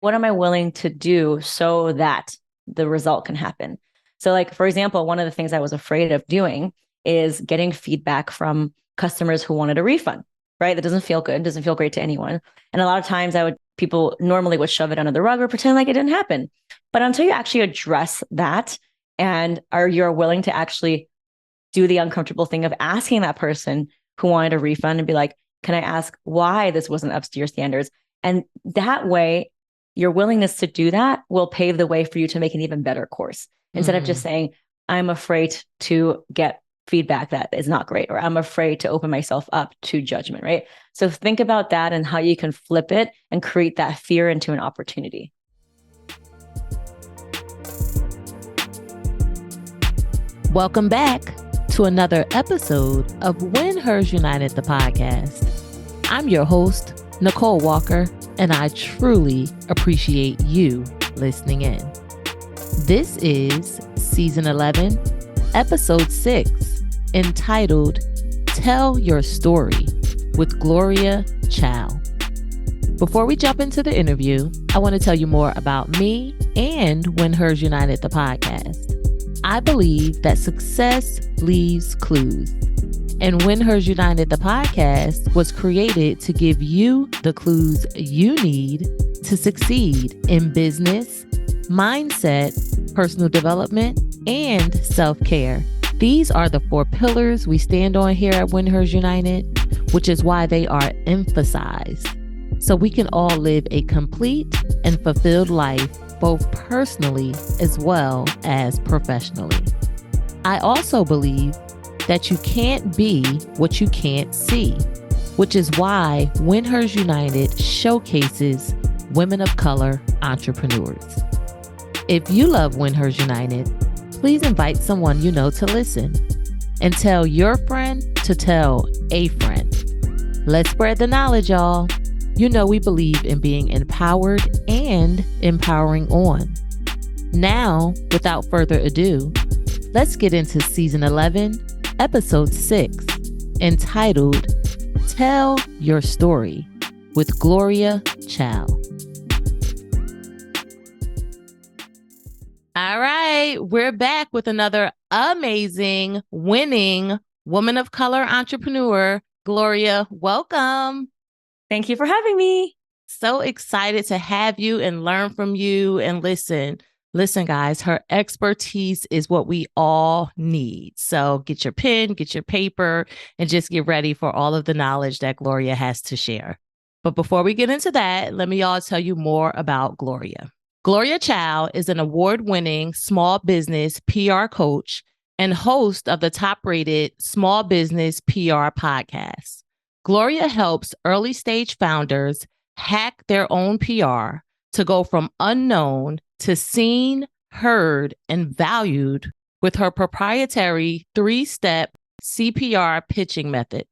What am I willing to do so that the result can happen? So, like, for example, one of the things I was afraid of doing is getting feedback from customers who wanted a refund, right? That doesn't feel good, doesn't feel great to anyone. And a lot of times people normally would shove it under the rug or pretend like it didn't happen. But until you actually address that and you're willing to actually do the uncomfortable thing of asking that person who wanted a refund and be like, can I ask why this wasn't up to your standards? And that way, your willingness to do that will pave the way for you to make an even better course instead of just saying, I'm afraid to get feedback that is not great, or I'm afraid to open myself up to judgment, right? So think about that and how you can flip it and create that fear into an opportunity. Welcome back to another episode of WinHers United, the podcast. I'm your host, Nicole Walker, and I truly appreciate you listening in. This is Season 11, Episode 6, entitled Tell Your Story with Gloria Chou. Before we jump into the interview, I want to tell you more about me and WinHers United, the podcast. I believe that success leaves clues. And WinHers United, the podcast, was created to give you the clues you need to succeed in business, mindset, personal development, and self-care. These are the 4 pillars we stand on here at WinHers United, which is why they are emphasized, so we can all live a complete and fulfilled life, both personally as well as professionally. I also believe that you can't be what you can't see, which is why WinHers United showcases women of color entrepreneurs. If you love WinHers United, please invite someone you know to listen and tell your friend to tell a friend. Let's spread the knowledge, y'all. You know we believe in being empowered and empowering on. Now, without further ado, let's get into Season 11, Episode 6, entitled Tell Your Story with Gloria Chou. All right, we're back with another amazing, winning woman of color entrepreneur. Gloria, welcome. Thank you for having me. So excited to have you and learn from you. And listen, guys, her expertise is what we all need. So get your pen, get your paper, and just get ready for all of the knowledge that Gloria has to share. But before we get into that, let me all tell you more about Gloria. Gloria Chou is an award-winning small business PR coach and host of the top-rated Small Business PR podcast. Gloria helps early-stage founders hack their own PR to go from unknown to seen, heard, and valued with her proprietary 3-step CPR pitching method.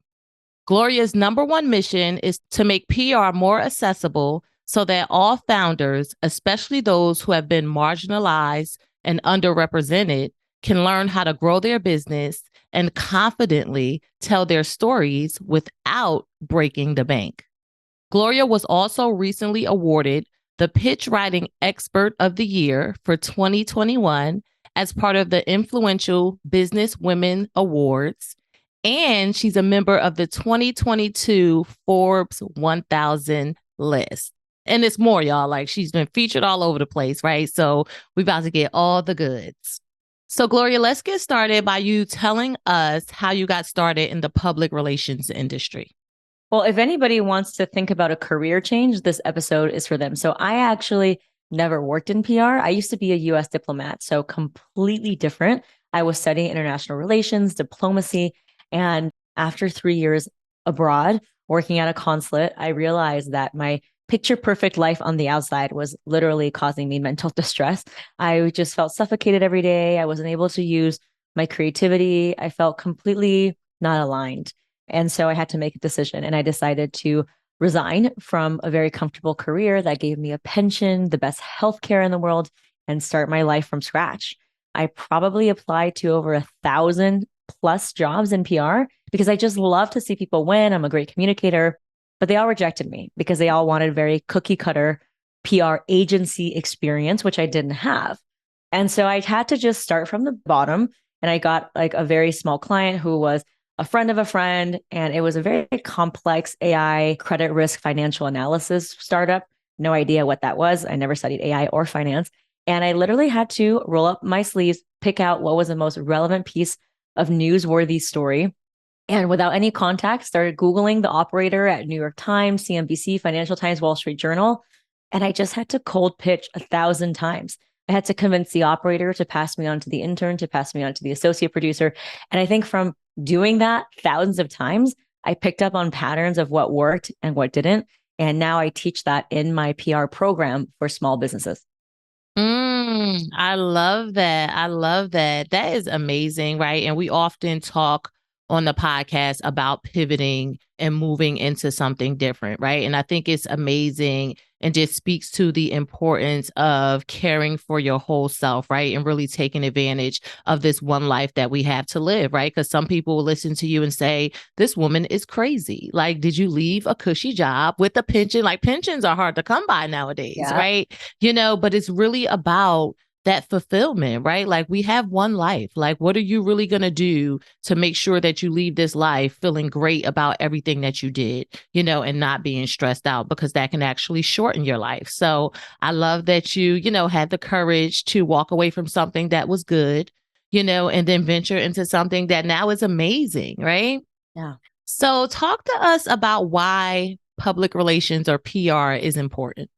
Gloria's #1 mission is to make PR more accessible so that all founders, especially those who have been marginalized and underrepresented, can learn how to grow their business and confidently tell their stories without breaking the bank. Gloria was also recently awarded the Pitch Writing Expert of the Year for 2021 as part of the Influential Business Women Awards, and she's a member of the 2022 Forbes 1000 list. And it's more, y'all. Like, she's been featured all over the place, right? So we're about to get all the goods. So, Gloria, let's get started by you telling us how you got started in the public relations industry. Well, if anybody wants to think about a career change, this episode is for them. So I actually never worked in PR. I used to be a U.S. diplomat, so completely different. I was studying international relations, diplomacy, and after 3 years abroad, working at a consulate, I realized that my picture perfect life on the outside was literally causing me mental distress. I just felt suffocated every day. I wasn't able to use my creativity. I felt completely not aligned. And so I had to make a decision, and I decided to resign from a very comfortable career that gave me a pension, the best healthcare in the world, and start my life from scratch. I probably applied to over 1,000 plus jobs in PR because I just love to see people win. I'm a great communicator, but they all rejected me because they all wanted very cookie cutter PR agency experience, which I didn't have. And so I had to just start from the bottom. And I got like a very small client who was a friend of a friend. And it was a very complex AI credit risk financial analysis startup. No idea what that was. I never studied AI or finance. And I literally had to roll up my sleeves, pick out what was the most relevant piece of newsworthy story. And without any contact, started Googling the operator at New York Times, CNBC, Financial Times, Wall Street Journal. And I just had to cold pitch 1,000 times. I had to convince the operator to pass me on to the intern, to pass me on to the associate producer. And I think from doing that thousands of times, I picked up on patterns of what worked and what didn't. And now I teach that in my PR program for small businesses. I love that. I love that. That is amazing, right? And we often talk on the podcast about pivoting and moving into something different, right? And I think it's amazing and just speaks to the importance of caring for your whole self, right? And really taking advantage of this one life that we have to live, right? Because some people will listen to you and say, this woman is crazy. Like, did you leave a cushy job with a pension? Like, pensions are hard to come by nowadays, right? But it's really about that fulfillment, right? Like, we have one life. Like, what are you really going to do to make sure that you leave this life feeling great about everything that you did, and not being stressed out, because that can actually shorten your life. So I love that you, had the courage to walk away from something that was good, and then venture into something that now is amazing, right? Yeah. So talk to us about why public relations or PR is important.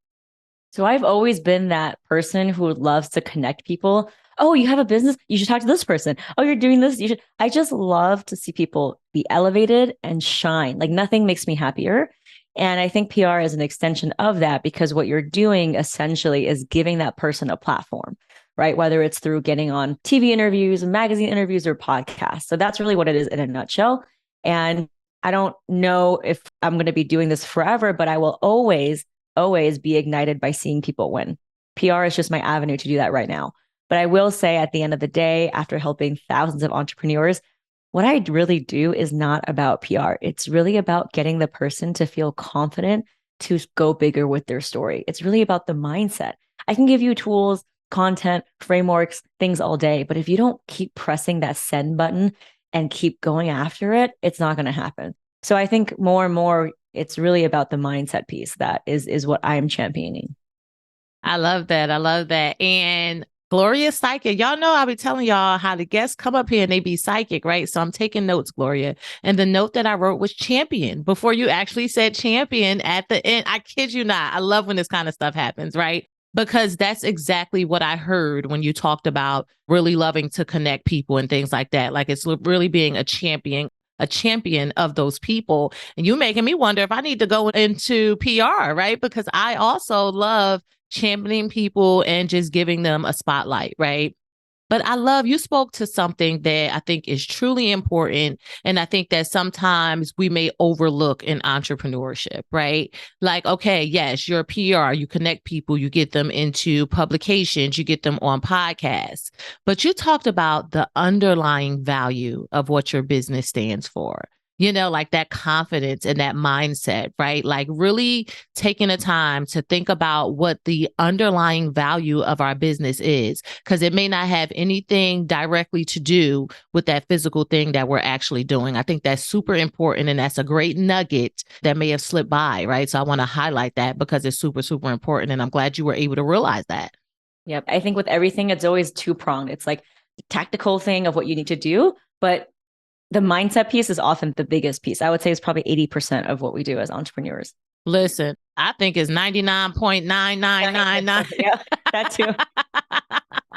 So I've always been that person who loves to connect people. Oh, you have a business? You should talk to this person. Oh, you're doing this? You should. I just love to see people be elevated and shine. Like, nothing makes me happier. And I think PR is an extension of that, because what you're doing essentially is giving that person a platform, right? Whether it's through getting on TV interviews, magazine interviews, or podcasts. So that's really what it is in a nutshell. And I don't know if I'm going to be doing this forever, but I will always be ignited by seeing people win. PR is just my avenue to do that right now. But I will say, at the end of the day, after helping thousands of entrepreneurs, what I really do is not about PR. It's really about getting the person to feel confident to go bigger with their story. It's really about the mindset. I can give you tools, content, frameworks, things all day, but if you don't keep pressing that send button and keep going after it, it's not going to happen. So I think more and more, it's really about the mindset piece that is what I am championing. I love that. I love that. And Gloria psychic. Y'all know I'll be telling y'all how the guests come up here and they be psychic, right? So I'm taking notes, Gloria. And the note that I wrote was champion before you actually said champion at the end. I kid you not. I love when this kind of stuff happens, right? Because that's exactly what I heard when you talked about really loving to connect people and things like that. Like, it's really being a champion of those people. And you making me wonder if I need to go into PR, right? Because I also love championing people and just giving them a spotlight, right? But I love you spoke to something that I think is truly important. And I think that sometimes we may overlook in entrepreneurship, right? Like, okay, yes, you're a PR, you connect people, you get them into publications, you get them on podcasts. But you talked about the underlying value of what your business stands for. Like that confidence and that mindset, right? Like really taking the time to think about what the underlying value of our business is, because it may not have anything directly to do with that physical thing that we're actually doing. I think that's super important. And that's a great nugget that may have slipped by, right? So I want to highlight that because it's super, super important. And I'm glad you were able to realize that. Yep. I think with everything, it's always two-pronged. It's like the tactical thing of what you need to do, but the mindset piece is often the biggest piece. I would say it's probably 80% of what we do as entrepreneurs. Listen, I think it's 99.9999. Yeah, that too.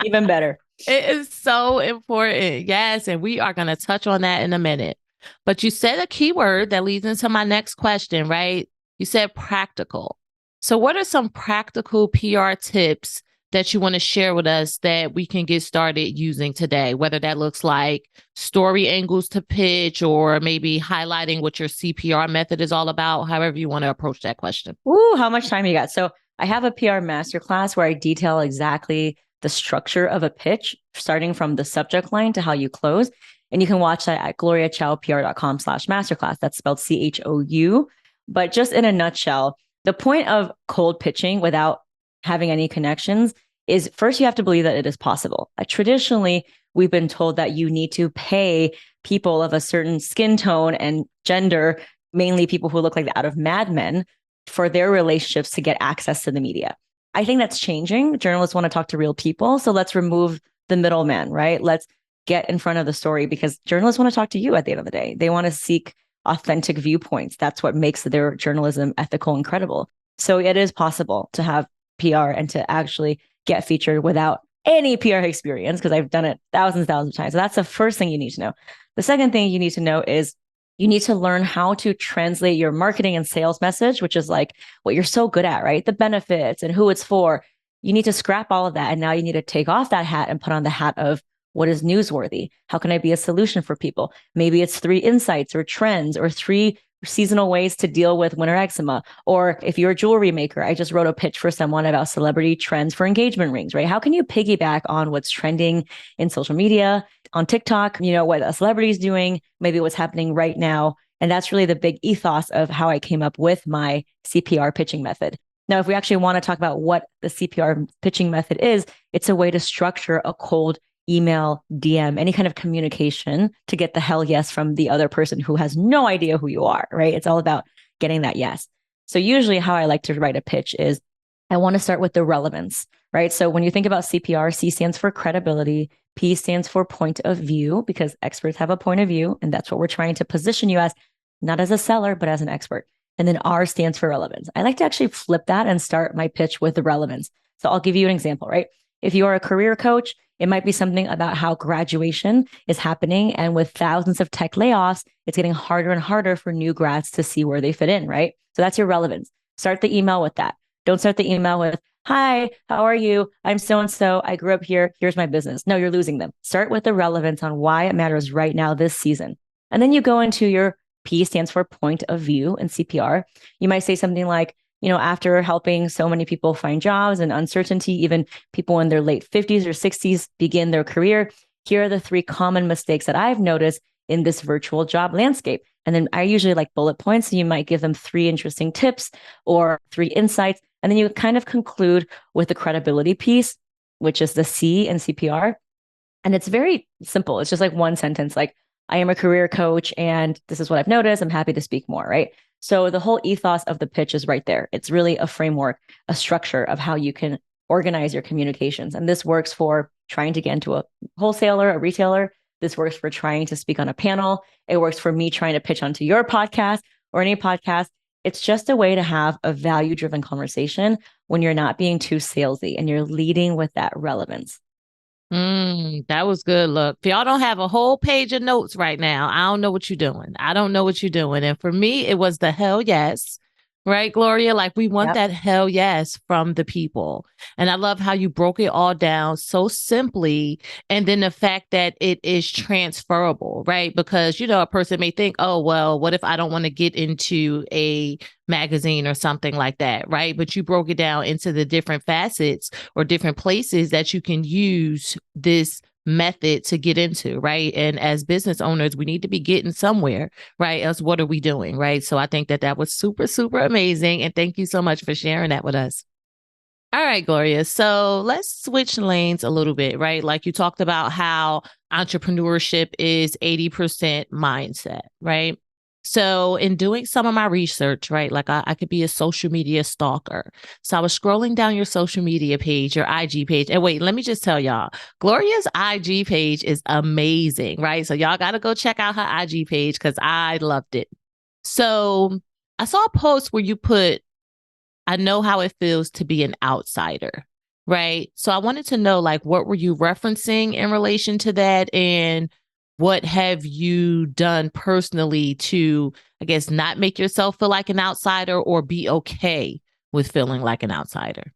Even better. It is so important. Yes. And we are going to touch on that in a minute. But you said a keyword that leads into my next question, right? You said practical. So what are some practical PR tips that you want to share with us that we can get started using today, whether that looks like story angles to pitch or maybe highlighting what your CPR method is all about, however you want to approach that question? Ooh, how much time you got? So I have a PR masterclass where I detail exactly the structure of a pitch, starting from the subject line to how you close. And you can watch that at gloriachoupr.com/masterclass. That's spelled CHOU. But just in a nutshell, the point of cold pitching without having any connections is first you have to believe that it is possible. Traditionally, we've been told that you need to pay people of a certain skin tone and gender, mainly people who look like out of Mad Men, for their relationships to get access to the media. I think that's changing. Journalists want to talk to real people. So let's remove the middleman, right? Let's get in front of the story because journalists want to talk to you at the end of the day. They want to seek authentic viewpoints. That's what makes their journalism ethical and credible. So it is possible to have PR and to actually get featured without any PR experience, because I've done it thousands of times. So that's the first thing you need to know. The second thing you need to know is you need to learn how to translate your marketing and sales message, which is like what you're so good at, right? The benefits and who it's for. You need to scrap all of that. And now you need to take off that hat and put on the hat of what is newsworthy? How can I be a solution for people? Maybe it's 3 insights or trends or 3 seasonal ways to deal with winter eczema. Or if you're a jewelry maker, I just wrote a pitch for someone about celebrity trends for engagement rings, right? How can you piggyback on what's trending in social media, on TikTok, what a celebrity is doing, maybe what's happening right now. And that's really the big ethos of how I came up with my CPR pitching method. Now, if we actually want to talk about what the CPR pitching method is, it's a way to structure a cold email, DM, any kind of communication to get the hell yes from the other person who has no idea who you are, right? It's all about getting that yes. So usually how I like to write a pitch is I want to start with the relevance, right? So when you think about CPR, C stands for credibility, P stands for point of view, because experts have a point of view, and that's what we're trying to position you as, not as a seller, but as an expert. And then R stands for relevance. I like to actually flip that and start my pitch with the relevance. So I'll give you an example, right? If you are a career coach, it might be something about how graduation is happening. And with thousands of tech layoffs, it's getting harder and harder for new grads to see where they fit in, right? So that's your relevance. Start the email with that. Don't start the email with, hi, how are you? I'm so-and-so. I grew up here. Here's my business. No, you're losing them. Start with the relevance on why it matters right now this season. And then you go into your P stands for point of view in CPR. You might say something like, after helping so many people find jobs and uncertainty, even people in their late 50s or 60s begin their career, here are the 3 common mistakes that I've noticed in this virtual job landscape. And then I usually like bullet points. So you might give them 3 interesting tips or 3 insights. And then you kind of conclude with the credibility piece, which is the C in CPR. And it's very simple. It's just like one sentence, like, I am a career coach and this is what I've noticed. I'm happy to speak more, right? So the whole ethos of the pitch is right there. It's really a framework, a structure of how you can organize your communications. And this works for trying to get into a wholesaler, a retailer. This works for trying to speak on a panel. It works for me trying to pitch onto your podcast or any podcast. It's just a way to have a value-driven conversation when you're not being too salesy and you're leading with that relevance. That was good. Look, if y'all don't have a whole page of notes right now, I don't know what you're doing. I don't know what you're doing. And for me, it was the hell yes. Right, Gloria? Like we want that hell yes from the people. And I love how you broke it all down so simply. And then the fact that it is transferable, right? Because, a person may think, oh, well, what if I don't want to get into a magazine or something like that, right? But you broke it down into the different facets or different places that you can use this method to get into, right? And as business owners, we need to be getting somewhere, right? Else, what are we doing, right? So I think that was super, super amazing. And thank you so much for sharing that with us. All right, Gloria. So let's switch lanes a little bit, right? Like you talked about how entrepreneurship is 80% mindset, right? So in doing some of my research, right, like I could be a social media stalker. So I was scrolling down your social media page, your IG page. And wait, let me just tell y'all, Gloria's IG page is amazing, right? So y'all got to go check out her IG page because I loved it. So I saw a post where you put, I know how it feels to be an outsider, right? So I wanted to know, like, what were you referencing in relation to that? And what have you done personally to, I guess, not make yourself feel like an outsider or be okay with feeling like an outsider?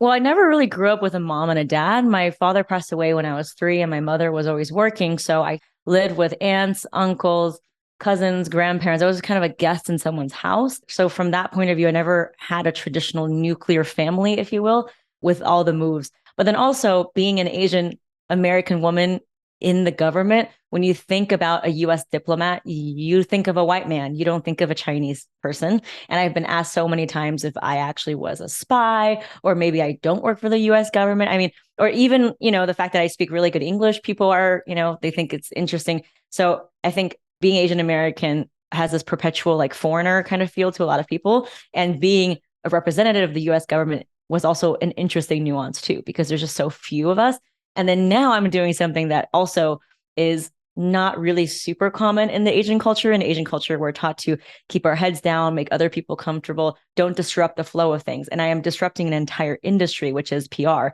Well, I never really grew up with a mom and a dad. My father passed away when I was 3 and my mother was always working. So I lived with aunts, uncles, cousins, grandparents. I was kind of a guest in someone's house. So from that point of view, I never had a traditional nuclear family, if you will, with all the moves. But then also being an Asian American woman in the government, when you think about a U.S. diplomat, you think of a white man. You don't think of a Chinese person. And I've been asked so many times if I actually was a spy, or maybe I don't work for the U.S. government. I mean, or even, the fact that I speak really good English, people are, they think it's interesting. So I think being Asian American has this perpetual like foreigner kind of feel to a lot of people. And being a representative of the US government was also an interesting nuance too, because there's just so few of us. And then now I'm doing something that also is not really super common in the Asian culture. In Asian culture, we're taught to keep our heads down, make other people comfortable, don't disrupt the flow of things. And I am disrupting an entire industry, which is PR.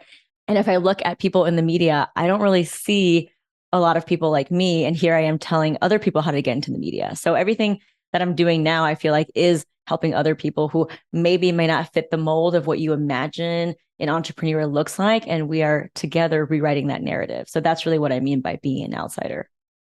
And if I look at people in the media, I don't really see a lot of people like me. And here I am telling other people how to get into the media. So everything that I'm doing now, I feel like is helping other people who maybe may not fit the mold of what you imagine an entrepreneur looks like. And we are together rewriting that narrative. So that's really what I mean by being an outsider.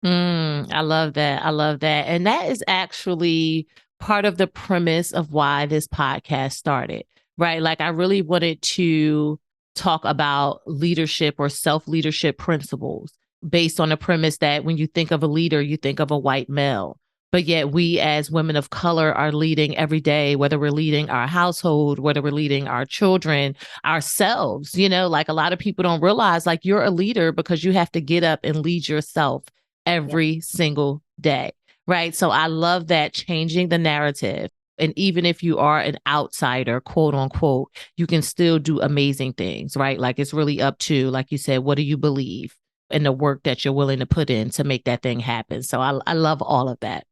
I love that. I love that. And that is actually part of the premise of why this podcast started, right? Like I really wanted to talk about leadership or self-leadership principles based on the premise that when you think of a leader, you think of a white male. But yet we as women of color are leading every day, whether we're leading our household, whether we're leading our children, ourselves, like a lot of people don't realize like you're a leader because you have to get up and lead yourself every single day. Right. So I love that, changing the narrative. And even if you are an outsider, quote unquote, you can still do amazing things, right? Like it's really up to, like you said, what do you believe and the work that you're willing to put in to make that thing happen. So I love all of that.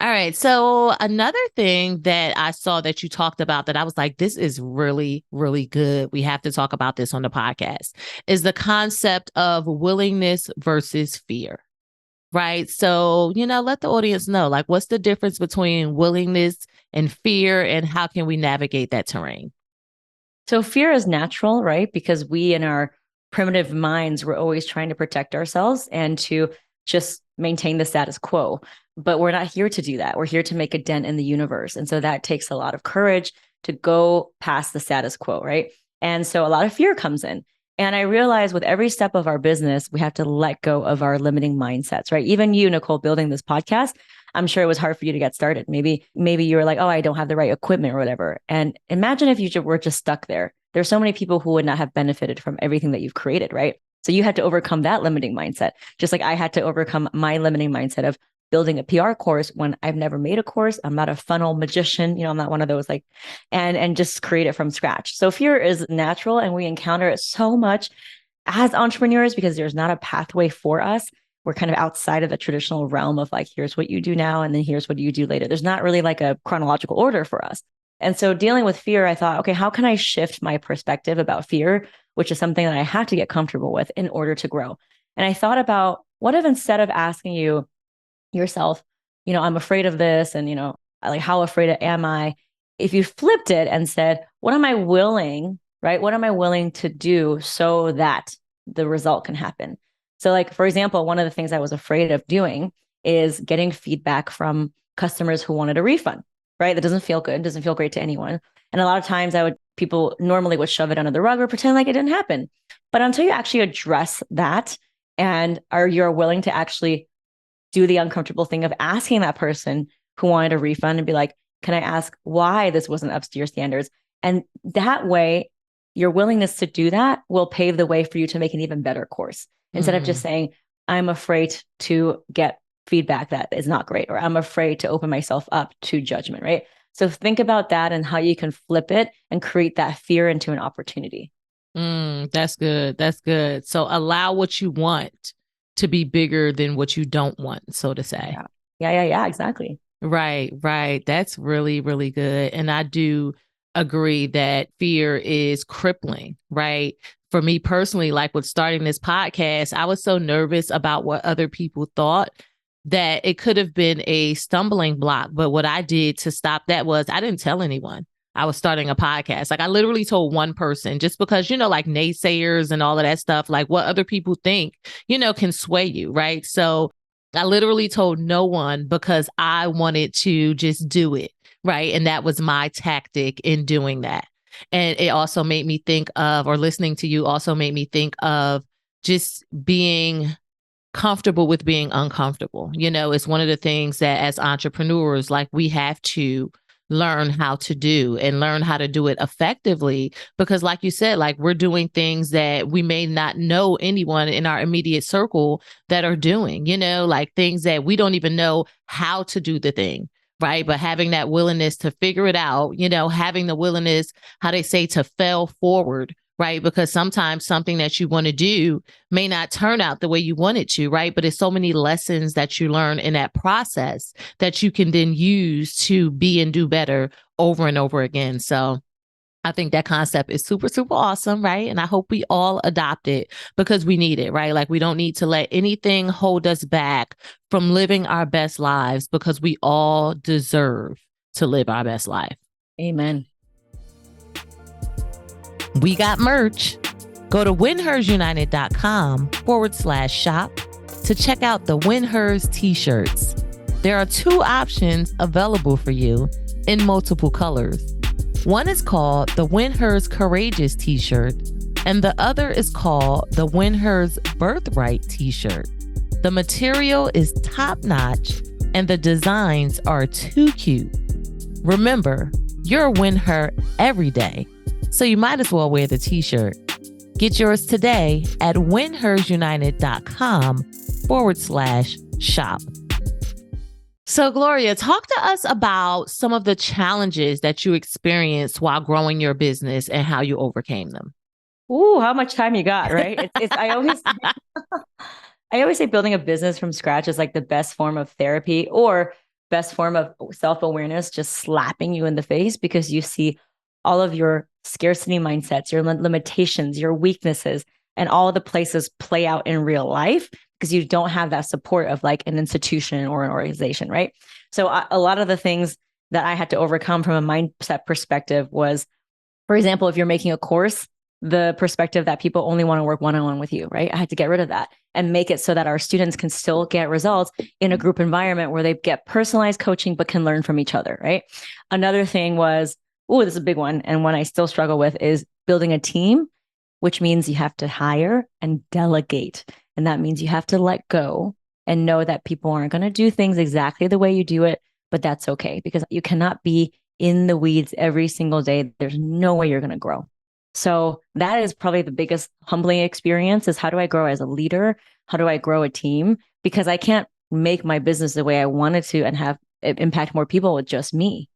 All right. So another thing that I saw that you talked about that I was like, this is really, really good. We have to talk about this on the podcast is the concept of willingness versus fear. Right. So, let the audience know, like, what's the difference between willingness and fear and how can we navigate that terrain? So fear is natural, right? Because we in our primitive minds, we're always trying to protect ourselves and to just maintain the status quo. But we're not here to do that. We're here to make a dent in the universe. And so that takes a lot of courage to go past the status quo, right? And so a lot of fear comes in. And I realize with every step of our business, we have to let go of our limiting mindsets, right? Even you, Nicole, building this podcast, I'm sure it was hard for you to get started. Maybe you were like, oh, I don't have the right equipment or whatever. And imagine if you were just stuck there. There's so many people who would not have benefited from everything that you've created, right? So you had to overcome that limiting mindset, just like I had to overcome my limiting mindset of building a PR course when I've never made a course. I'm not a funnel magician. I'm not one of those and just create it from scratch. So fear is natural and we encounter it so much as entrepreneurs because there's not a pathway for us. We're kind of outside of the traditional realm of like, here's what you do now, and then here's what you do later. There's not really like a chronological order for us. And so dealing with fear, I thought, okay, how can I shift my perspective about fear, which is something that I have to get comfortable with in order to grow? And I thought about what if instead of asking yourself, I'm afraid of this, and, like, how afraid am I? If you flipped it and said, what am I willing, right? What am I willing to do so that the result can happen? So like, for example, one of the things I was afraid of doing is getting feedback from customers who wanted a refund, right? That doesn't feel good, doesn't feel great to anyone. And a lot of times people normally would shove it under the rug or pretend like it didn't happen. But until you actually address that and you're willing to actually do the uncomfortable thing of asking that person who wanted a refund and be like, can I ask why this wasn't up to your standards? And that way, your willingness to do that will pave the way for you to make an even better course. Instead of just saying, I'm afraid to get feedback that is not great, or I'm afraid to open myself up to judgment, right? So think about that and how you can flip it and create that fear into an opportunity. That's good. That's good. So allow what you want to be bigger than what you don't want, so to say. Yeah, exactly. Right. That's really, really good. And I do agree that fear is crippling, right? For me personally, like with starting this podcast, I was so nervous about what other people thought that it could have been a stumbling block. But what I did to stop that was I didn't tell anyone I was starting a podcast. Like I literally told one person, just because, like naysayers and all of that stuff, like what other people think, can sway you. Right. So I literally told no one because I wanted to just do it. Right. And that was my tactic in doing that. And it also made me think of, or listening to you also made me think of just being comfortable with being uncomfortable. It's one of the things that as entrepreneurs, like we have to learn how to do and learn how to do it effectively. Because like you said, like we're doing things that we may not know anyone in our immediate circle that are doing, like things that we don't even know how to do the thing. Right. But having that willingness to figure it out, having the willingness, how they say, to fail forward. Right. Because sometimes something that you want to do may not turn out the way you want it to. Right. But it's so many lessons that you learn in that process that you can then use to be and do better over and over again. So I think that concept is super, super awesome. Right. And I hope we all adopt it because we need it. Right. Like we don't need to let anything hold us back from living our best lives because we all deserve to live our best life. Amen. We got merch. Go to WinHersUnited.com/shop to check out the WinHers t-shirts. There are 2 options available for you in multiple colors. One is called the WinHers Courageous t-shirt, and the other is called the WinHers Birthright t-shirt. The material is top-notch, and the designs are too cute. Remember, you're a WinHer every day, so you might as well wear the t-shirt. Get yours today at WinHersUnited.com/shop. So Gloria, talk to us about some of the challenges that you experienced while growing your business and how you overcame them. Ooh, how much time you got, right? I always say building a business from scratch is like the best form of therapy or best form of self-awareness, just slapping you in the face because you see all of your scarcity mindsets, your limitations, your weaknesses, and all the places play out in real life because you don't have that support of like an institution or an organization, right? So a lot of the things that I had to overcome from a mindset perspective was, for example, if you're making a course, the perspective that people only want to work one-on-one with you, right? I had to get rid of that and make it so that our students can still get results in a group environment where they get personalized coaching, but can learn from each other, right? Another thing was, this is a big one. And one I still struggle with is building a team, which means you have to hire and delegate. And that means you have to let go and know that people aren't going to do things exactly the way you do it, but that's okay because you cannot be in the weeds every single day. There's no way you're going to grow. So that is probably the biggest humbling experience is how do I grow as a leader? How do I grow a team? Because I can't make my business the way I wanted to and have it impact more people with just me.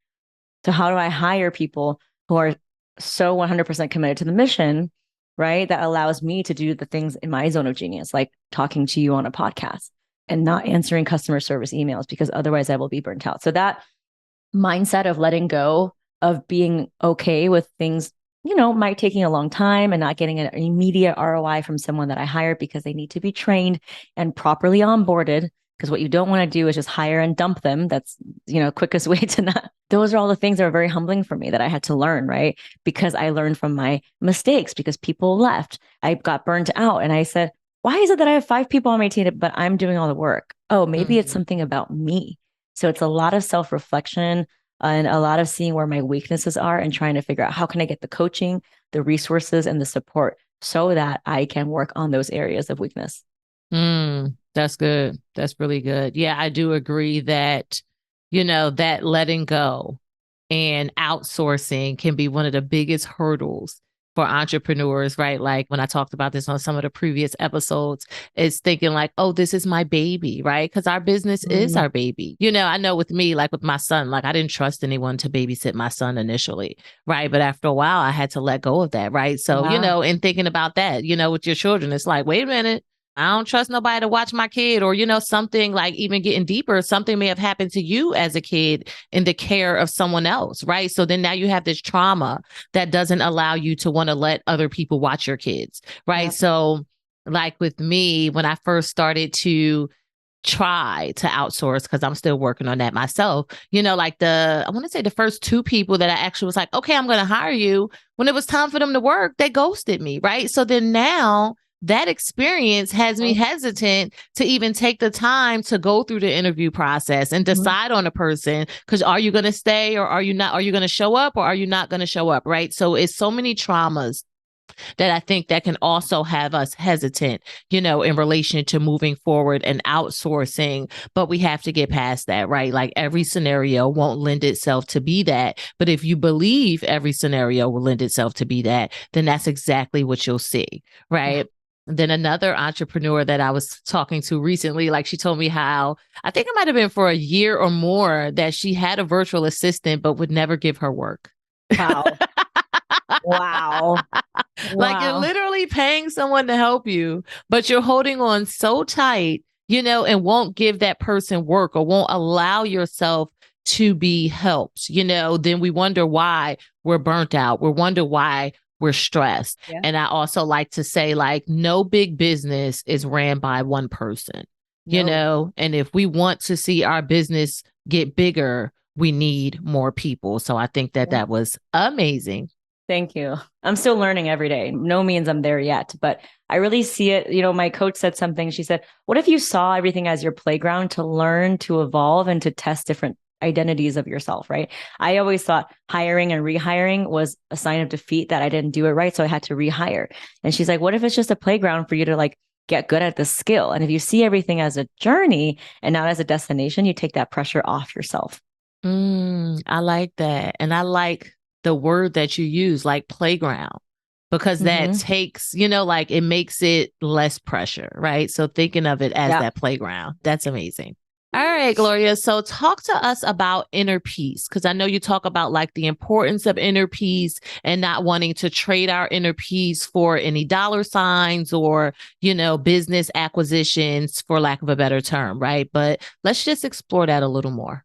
So how do I hire people who are so 100% committed to the mission, right? That allows me to do the things in my zone of genius, like talking to you on a podcast and not answering customer service emails because otherwise I will be burnt out. So that mindset of letting go, of being okay with things, might taking a long time and not getting an immediate ROI from someone that I hired because they need to be trained and properly onboarded. Because what you don't want to do is just hire and dump them. That's, quickest way to not. Those are all the things that are very humbling for me that I had to learn, right? Because I learned from my mistakes because people left. I got burnt out and I said, why is it that I have 5 people on my team, but I'm doing all the work? Oh, maybe it's something about me. So it's a lot of self-reflection and a lot of seeing where my weaknesses are and trying to figure out how can I get the coaching, the resources, and the support so that I can work on those areas of weakness. That's good. That's really good. Yeah, I do agree that, that letting go and outsourcing can be one of the biggest hurdles for entrepreneurs, right? Like when I talked about this on some of the previous episodes, it's thinking like, oh, this is my baby, right? Because our business is our baby. I know with me, like with my son, like I didn't trust anyone to babysit my son initially, right? But after a while, I had to let go of that, right? So, and thinking about that, with your children, it's like, wait a minute. I don't trust nobody to watch my kid or, something like even getting deeper, something may have happened to you as a kid in the care of someone else, right? So then now you have this trauma that doesn't allow you to want to let other people watch your kids, right? Yep. So like with me, when I first started to try to outsource, because I'm still working on that myself, like I want to say the first 2 people that I actually was like, okay, I'm going to hire you. When it was time for them to work, they ghosted me, right? So then now that experience has me hesitant to even take the time to go through the interview process and decide on a person. Because are you going to stay or are you not? Are you going to show up or are you not going to show up? Right. So it's so many traumas that I think that can also have us hesitant, in relation to moving forward and outsourcing. But we have to get past that, right? Like every scenario won't lend itself to be that. But if you believe every scenario will lend itself to be that, then that's exactly what you'll see, Yeah. right? Then another entrepreneur that I was talking to recently, like she told me how I think it might have been for a year or more that she had a virtual assistant, but would never give her work. Wow. Wow. Like you're Wow. literally paying someone to help you, but you're holding on so tight, and won't give that person work or won't allow yourself to be helped, then we wonder why we're burnt out. We wonder why we're stressed. Yeah. And I also like to say, like, no big business is ran by one person, No. and if we want to see our business get bigger, we need more people. So I think that Yeah. that was amazing. Thank you. I'm still learning every day. No means I'm there yet, but I really see it. My coach said something. She said, what if you saw everything as your playground to learn, to evolve, and to test different identities of yourself, right? I always thought hiring and rehiring was a sign of defeat, that I didn't do it right. So I had to rehire. And she's like, what if it's just a playground for you to like get good at the skill? And if you see everything as a journey and not as a destination, you take that pressure off yourself. I like that. And I like the word that you use, like playground, because that Mm-hmm. takes, like it makes it less pressure, right? So thinking of it as Yeah. that playground, that's amazing. All right, Gloria. So talk to us about inner peace, because I know you talk about like the importance of inner peace and not wanting to trade our inner peace for any dollar signs or, business acquisitions, for lack of a better term, right? But let's just explore that a little more.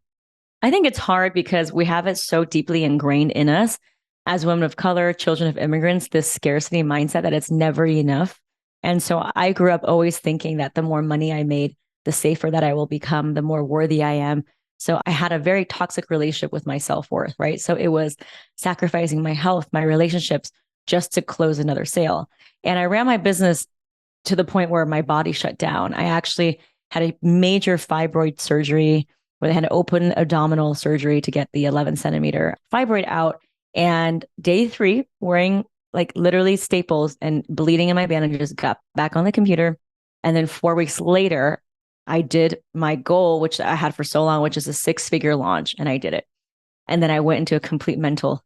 I think it's hard because we have it so deeply ingrained in us as women of color, children of immigrants, this scarcity mindset that it's never enough. And so I grew up always thinking that the more money I made, the safer that I will become, the more worthy I am. So I had a very toxic relationship with my self-worth, right? So it was sacrificing my health, my relationships just to close another sale. And I ran my business to the point where my body shut down. I actually had a major fibroid surgery where they had an open abdominal surgery to get the 11 centimeter fibroid out. And day 3, wearing like literally staples and bleeding in my bandages, got back on the computer. And then 4 weeks later, I did my goal, which I had for so long, which is a 6-figure launch. And I did it. And then I went into a complete mental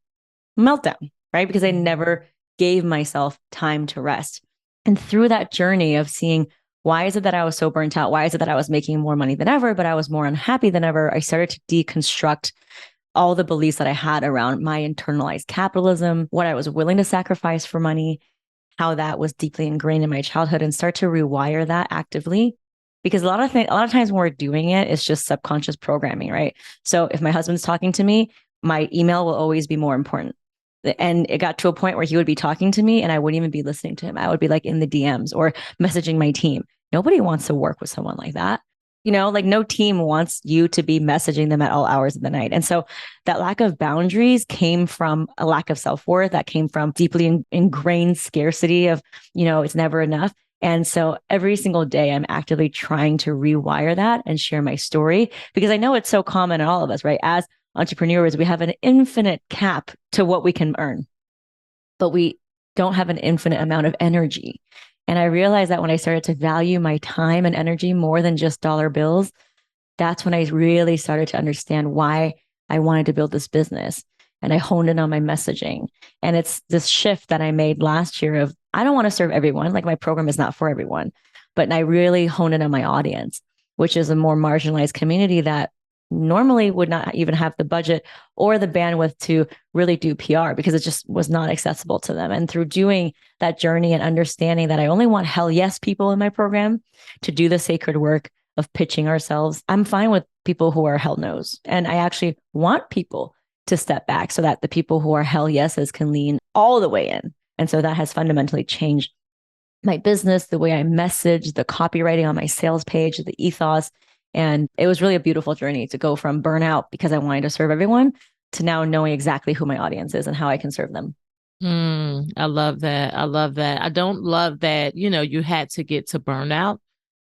meltdown, right? Because I never gave myself time to rest. And through that journey of seeing, why is it that I was so burnt out? Why is it that I was making more money than ever, but I was more unhappy than ever? I started to deconstruct all the beliefs that I had around my internalized capitalism, what I was willing to sacrifice for money, how that was deeply ingrained in my childhood, and start to rewire that actively. Because a lot of times when we're doing it, it's just subconscious programming, right? So if my husband's talking to me, my email will always be more important. And it got to a point where he would be talking to me and I wouldn't even be listening to him. I would be like in the DMs or messaging my team. Nobody wants to work with someone like that. Like no team wants you to be messaging them at all hours of the night. And so that lack of boundaries came from a lack of self-worth, that came from deeply ingrained scarcity of, it's never enough. And so every single day I'm actively trying to rewire that and share my story, because I know it's so common in all of us, right? As entrepreneurs, we have an infinite cap to what we can earn, but we don't have an infinite amount of energy. And I realized that when I started to value my time and energy more than just dollar bills, that's when I really started to understand why I wanted to build this business. And I honed in on my messaging. And it's this shift that I made last year of, I don't want to serve everyone. Like my program is not for everyone, but I really honed in on my audience, which is a more marginalized community that normally would not even have the budget or the bandwidth to really do PR because it just was not accessible to them. And through doing that journey and understanding that I only want hell yes people in my program to do the sacred work of pitching ourselves, I'm fine with people who are hell no's. And I actually want people to step back so that the people who are hell yeses can lean all the way in. And so that has fundamentally changed my business, the way I message, the copywriting on my sales page, the ethos. And it was really a beautiful journey to go from burnout because I wanted to serve everyone to now knowing exactly who my audience is and how I can serve them. I love that. I love that. I don't love that, you had to get to burnout,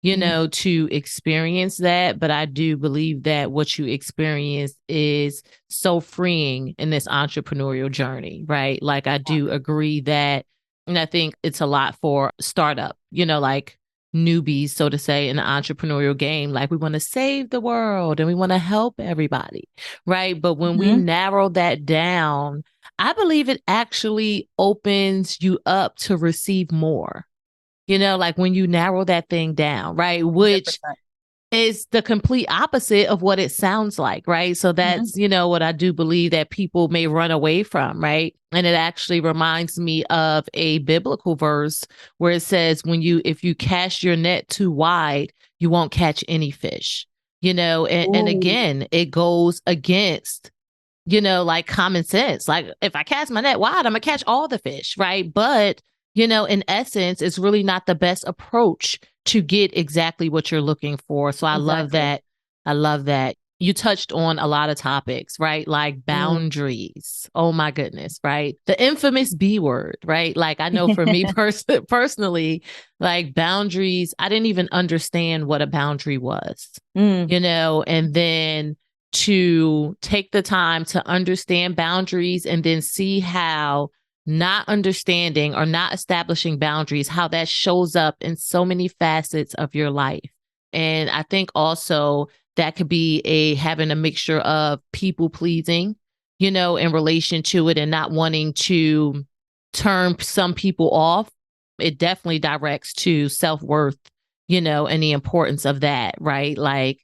to experience that. But I do believe that what you experienced is so freeing in this entrepreneurial journey, right? Like I do agree that And I think it's a lot for startup, like newbies, so to say, in the entrepreneurial game. Like we want to save the world and we want to help everybody. Right. But when we narrow that down, I believe it actually opens you up to receive more, like when you narrow that thing down. Right. Which 100%. is the complete opposite of what it sounds like, right? So that's, what I do believe that people may run away from, right? And it actually reminds me of a biblical verse where it says, if you cast your net too wide, you won't catch any fish, and again, it goes against like common sense. Like if I cast my net wide, I'm gonna catch all the fish, right? But, in essence, it's really not the best approach to get exactly what you're looking for. So I love that. I love that. You touched on a lot of topics, right? Like boundaries. Oh my goodness, right? The infamous B word, right? Like I know for me personally, like boundaries, I didn't even understand what a boundary was, and then to take the time to understand boundaries and then see how not understanding or not establishing boundaries, how that shows up in so many facets of your life. And I think also that could be having a mixture of people pleasing, in relation to it and not wanting to turn some people off. It definitely directs to self-worth, and the importance of that, right? Like,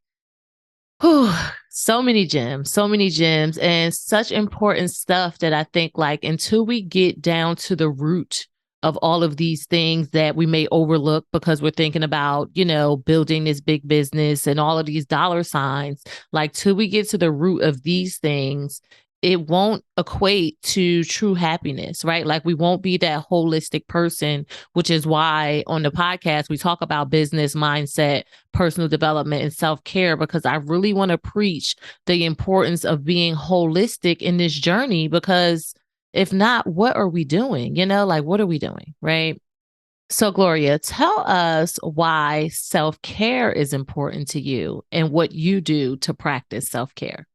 so many gems, and such important stuff that I think like until we get down to the root of all of these things that we may overlook because we're thinking about, building this big business and all of these dollar signs, like till we get to the root of these things, it won't equate to true happiness, right? Like we won't be that holistic person, which is why on the podcast, we talk about business mindset, personal development, and self-care, because I really want to preach the importance of being holistic in this journey, because if not, what are we doing? Like, what are we doing? Right. So, Gloria, tell us why self-care is important to you and what you do to practice self-care.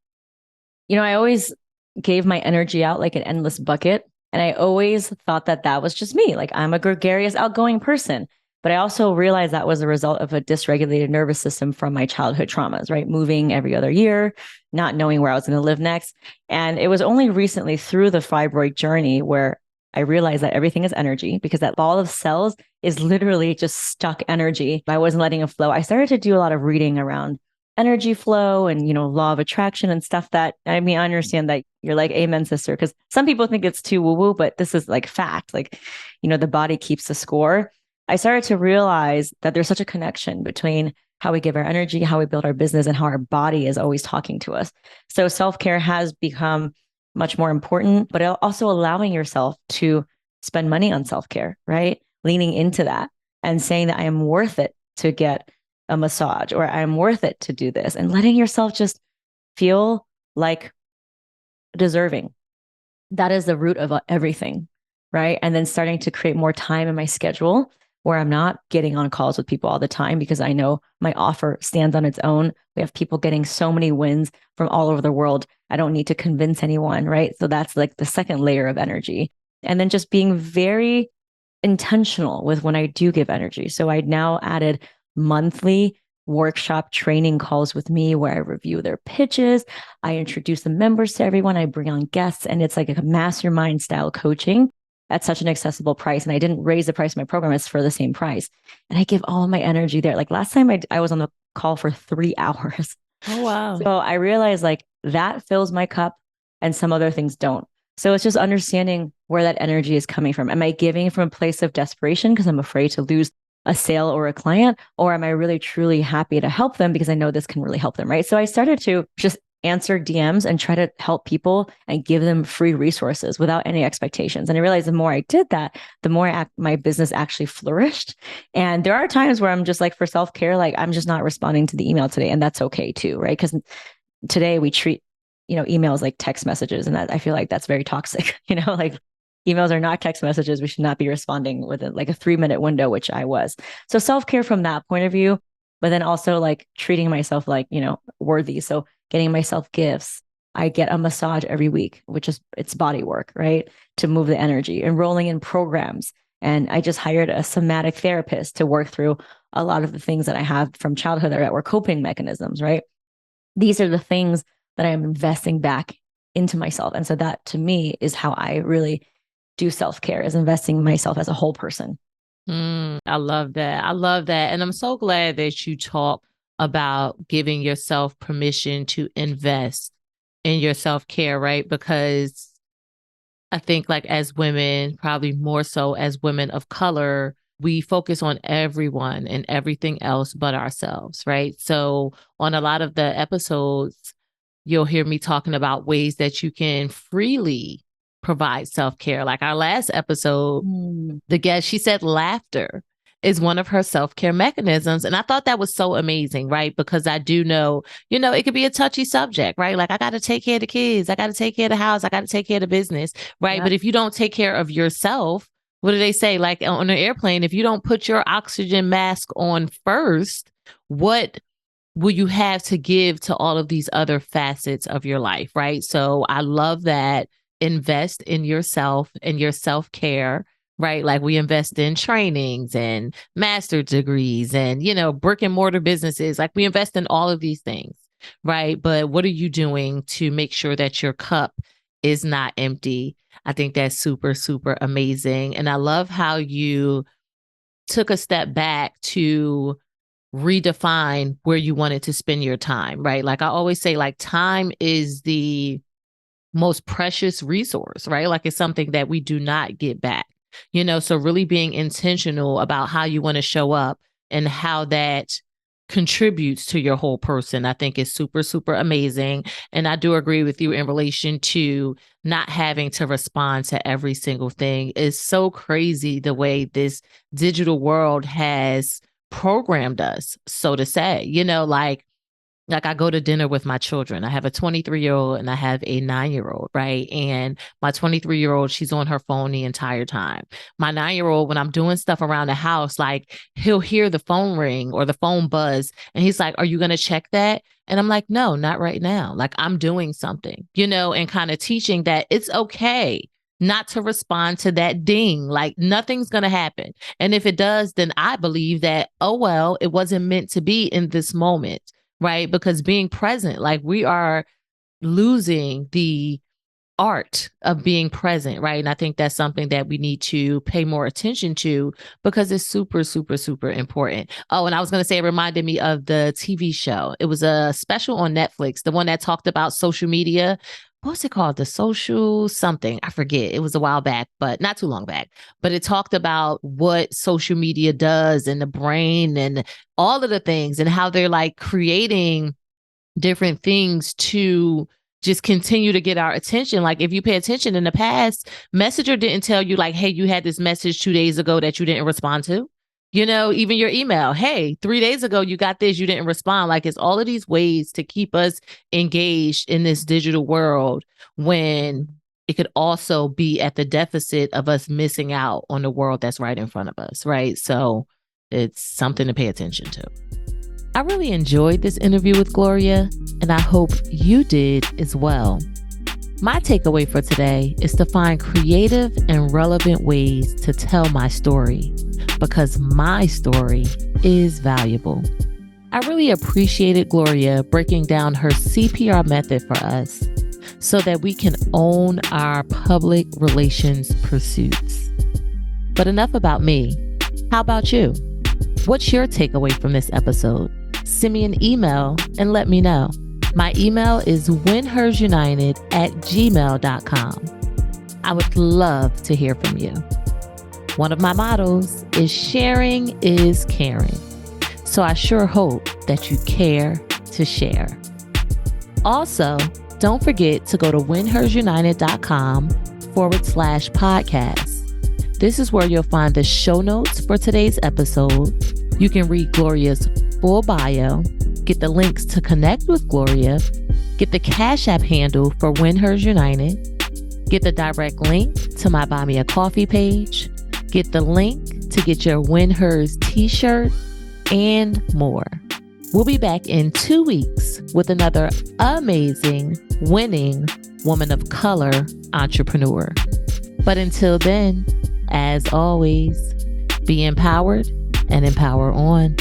I always gave my energy out like an endless bucket. And I always thought that that was just me. Like I'm a gregarious, outgoing person. But I also realized that was a result of a dysregulated nervous system from my childhood traumas, right? Moving every other year, not knowing where I was going to live next. And it was only recently through the fibroid journey where I realized that everything is energy, because that ball of cells is literally just stuck energy. I wasn't letting it flow. I started to do a lot of reading around energy flow and, law of attraction and stuff that, I mean, I understand that you're like, amen, sister, because some people think it's too woo woo, but this is like fact. Like, the body keeps the score. I started to realize that there's such a connection between how we give our energy, how we build our business, and how our body is always talking to us. So self-care has become much more important, but also allowing yourself to spend money on self-care, right? Leaning into that and saying that I am worth it to get a massage, or I'm worth it to do this, and letting yourself just feel like deserving. That is the root of everything, right? And then starting to create more time in my schedule where I'm not getting on calls with people all the time, because I know my offer stands on its own. We have people getting so many wins from all over the world. I don't need to convince anyone, right? So that's like the second layer of energy. And then just being very intentional with when I do give energy. So I now added monthly workshop training calls with me where I review their pitches. I introduce the members to everyone. I bring on guests, and it's like a mastermind style coaching at such an accessible price. And I didn't raise the price of my program. It's for the same price. And I give all of my energy there. Like last time I was on the call for 3 hours. Oh, wow. So I realized like that fills my cup and some other things don't. So it's just understanding where that energy is coming from. Am I giving from a place of desperation because I'm afraid to lose a sale or a client? Or am I really truly happy to help them because I know this can really help them, right? So I started to just answer DMs and try to help people and give them free resources without any expectations. And I realized the more I did that, the more my business actually flourished. And there are times where I'm just like, for self-care, like I'm just not responding to the email today. And that's okay too, right? Because today we treat, emails like text messages. And that, I feel like that's very toxic, like emails are not text messages. We should not be responding within like a 3-minute window, which I was. So self-care from that point of view, but then also like treating myself like, worthy. So getting myself gifts. I get a massage every week, which is it's body work, right? To move the energy, enrolling in programs, And I just hired a somatic therapist to work through a lot of the things that I have from childhood that were coping mechanisms, right? These are the things that I am investing back into myself. And so that to me is how I really do self-care, is investing in myself as a whole person. I love that. I love that. And I'm so glad that you talk about giving yourself permission to invest in your self-care, right? Because I think like as women, probably more so as women of color, we focus on everyone and everything else but ourselves, right? So on a lot of the episodes, you'll hear me talking about ways that you can freely provide self-care. Like our last episode, the guest, she said laughter is one of her self-care mechanisms. And I thought that was so amazing, right? Because I do know, it could be a touchy subject, right? Like I got to take care of the kids. I got to take care of the house. I got to take care of the business, right? Yeah. But if you don't take care of yourself, what do they say? Like on an airplane, if you don't put your oxygen mask on first, what will you have to give to all of these other facets of your life, right? So I love that. Invest in yourself and your self-care, right? Like we invest in trainings and master degrees and, brick and mortar businesses. Like we invest in all of these things, right? But what are you doing to make sure that your cup is not empty? I think that's super, super amazing. And I love how you took a step back to redefine where you wanted to spend your time, right? Like I always say, like time is the most precious resource, right? Like it's something that we do not get back, so really being intentional about how you want to show up and how that contributes to your whole person, I think is super, super amazing. And I do agree with you in relation to not having to respond to every single thing. It's so crazy the way this digital world has programmed us, so to say, like I go to dinner with my children. I have a 23-year-old and I have a 9-year-old, right? And my 23-year-old, she's on her phone the entire time. My 9-year-old, when I'm doing stuff around the house, like he'll hear the phone ring or the phone buzz and he's like, "Are you going to check that?" And I'm like, "No, not right now. Like I'm doing something," and kind of teaching that it's okay not to respond to that ding. Like nothing's going to happen. And if it does, then I believe that, oh, well, it wasn't meant to be in this moment. Right? Because being present, like we are losing the art of being present, right? And I think that's something that we need to pay more attention to because it's super, super, super important. Oh, and I was going to say, it reminded me of the TV show. It was a special on Netflix, the one that talked about social media. What was it called? The social something. I forget. It was a while back, but not too long back. But it talked about what social media does in the brain and all of the things and how they're like creating different things to just continue to get our attention. Like if you pay attention in the past, Messenger didn't tell you like, hey, you had this message 2 days ago that you didn't respond to. Even your email, hey, 3 days ago, you got this, you didn't respond. Like it's all of these ways to keep us engaged in this digital world when it could also be at the deficit of us missing out on the world that's right in front of us, right? So it's something to pay attention to. I really enjoyed this interview with Gloria, and I hope you did as well. My takeaway for today is to find creative and relevant ways to tell my story because my story is valuable. I really appreciated Gloria breaking down her CPR method for us so that we can own our public relations pursuits. But enough about me. How about you? What's your takeaway from this episode? Send me an email and let me know. My email is winhersunited@gmail.com. I would love to hear from you. One of my mottos is sharing is caring. So I sure hope that you care to share. Also, don't forget to go to winhersunited.com/podcast. This is where you'll find the show notes for today's episode. You can read Gloria's full bio, get the links to connect with Gloria, get the Cash App handle for WinHers United, get the direct link to my Buy Me a Coffee page, get the link to get your WinHers t-shirt, and more. We'll be back in 2 weeks with another amazing, winning woman of color entrepreneur. But until then, As always, be empowered and empower on.